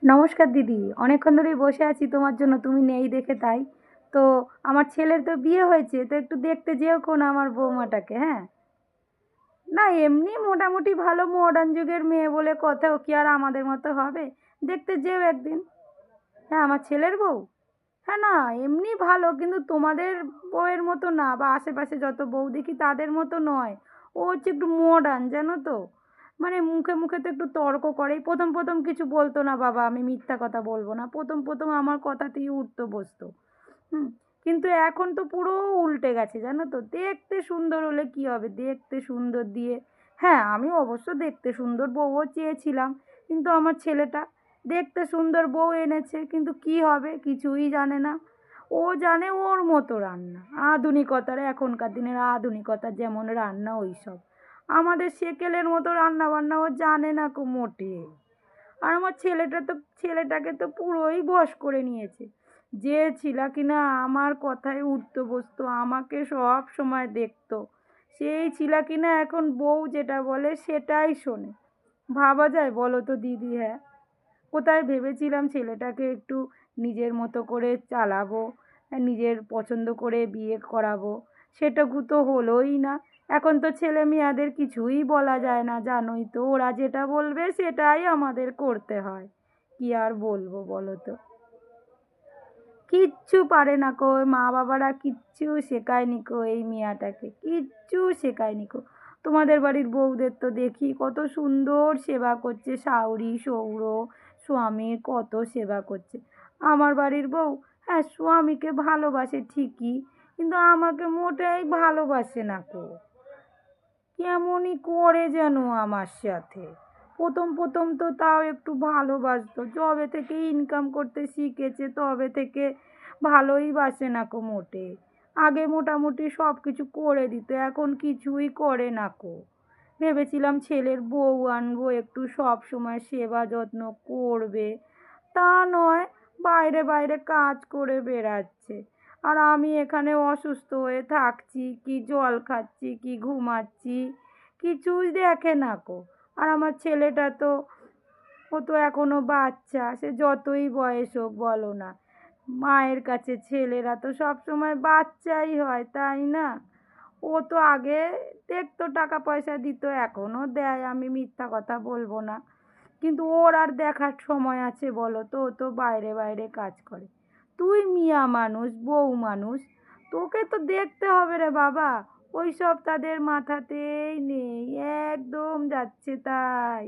নমস্কার দিদি, অনেকক্ষণ ধরেই বসে আছি তোমার জন্য, তুমি নেই দেখে তাই। তো আমার ছেলের তো বিয়ে হয়েছে, তো একটু দেখতে যেওখন আমার বৌমাটাকে। হ্যাঁ, না এমনি মোটামুটি ভালো মডার্ন যুগের মেয়ে বলে কথা, ও কি আর আমাদের মতো হবে? দেখতে যেও একদিন। হ্যাঁ, আমার ছেলের বউ। হ্যাঁ, না এমনি ভালো, কিন্তু তোমাদের বউয়ের মতো না, বা আশেপাশে যত বউ দেখি তাদের মতো নয়। ও হচ্ছে একটু মডার্ন, জানো তো। মানে মুখে মুখে তো একটু তর্ক করে। এই প্রথম প্রথম কিছু বলতো না বাবা, আমি মিথ্যা কথা বলবো না, প্রথম প্রথম আমার কথাতেই উঠতো বসতো। হুম। কিন্তু এখন তো পুরো উল্টে গেছে, জানো তো। দেখতে সুন্দর হলে কি হবে, দেখতে সুন্দর দিয়ে। হ্যাঁ, আমি অবশ্য দেখতে সুন্দর বউও চেয়েছিলাম, কিন্তু আমার ছেলেটা দেখতে সুন্দর বউ এনেছে, কিন্তু কি হবে কিছুই জানে না। ও জানে ওর মতো রান্না, আধুনিকতার, এখনকার দিনের আধুনিকতার যেমন রান্না ওই সব। আমাদের সেকেলের মতো রান্না বান্না ও জানে না কো মোটে। আর আমার ছেলেটাকে তো পুরোই বশ করে নিয়েছে। যে ছিলা কিনা আমার কথায় উঠতো বসতো, আমাকে সব সময় দেখতো, সেই ছিলা কিনা এখন বউ যেটা বলে সেটাই শোনে। ভাবা যায় বলো তো দিদি? হ্যাঁ, কোথায় ভেবেছিলাম ছেলেটাকে একটু নিজের মতো করে চালাবো, নিজের পছন্দ করে বিয়ে করাবো, সেটুকু তো হলোই না। এখন তো ছেলে মেয়েদের কিছুই বলা যায় না, জানোই তো, ওরা যেটা বলবে সেটাই আমাদের করতে হয়। কি আর বলবো বলো তো। কিচ্ছু পারে না কো, ওই মা বাবারা কিচ্ছু শেখায়নি কো, এই মেয়েটাকে কিচ্ছু শেখায়নি কো। তোমাদের বাড়ির বউদের তো দেখি কত সুন্দর সেবা করছে, শাশুড়ি সৌর স্বামীর কত সেবা করছে। আমার বাড়ির বউ, হ্যাঁ স্বামীকে ভালোবাসে ঠিকই, কিন্তু আমাকে মোটেই ভালোবাসে না কো। কেমনই করে যেন আমার সাথে। প্রথম প্রথম তো তাও একটু ভালোবাসতো, যবে থেকে ইনকাম করতে শিখেছে তবে থেকে ভালোই বাসে না কো মোটে। আগে মোটামুটি সব কিছু করে দিত, এখন কিছুই করে না কো। ভেবেছিলাম ছেলের বউ আনবো, একটু সব সময় সেবা যত্ন করবে, তা নয়, বাইরে বাইরে কাজ করে বেড়াচ্ছে। আর আমি এখানে অসুস্থ হয়ে থাকছি, কি জল খাচ্ছি কি ঘুমাচ্ছি, কিছুই দেখে না কো। আর আমার ছেলেটা তো, ও তো এখনো বাচ্চা, সে যতই বয়স হোক বলো না, মায়ের কাছে ছেলেরা তো সব সময় বাচ্চাই হয়, তাই না? ও তো আগে দেখতো, টাকা পয়সা দিত, এখনো দেয়, আমি মিথ্যা কথা বলবো না। কিন্তু ওর আর দেখার সময় আছে বলো তো? ও তো বাইরে বাইরে কাজ করে। তুই মিয়া মানুষ, বউ মানুষ, তোকে তো দেখতে হবে রে বাবা। ওই সব তাদের মাথাতেই নেই, একদম যাচ্ছে তাই।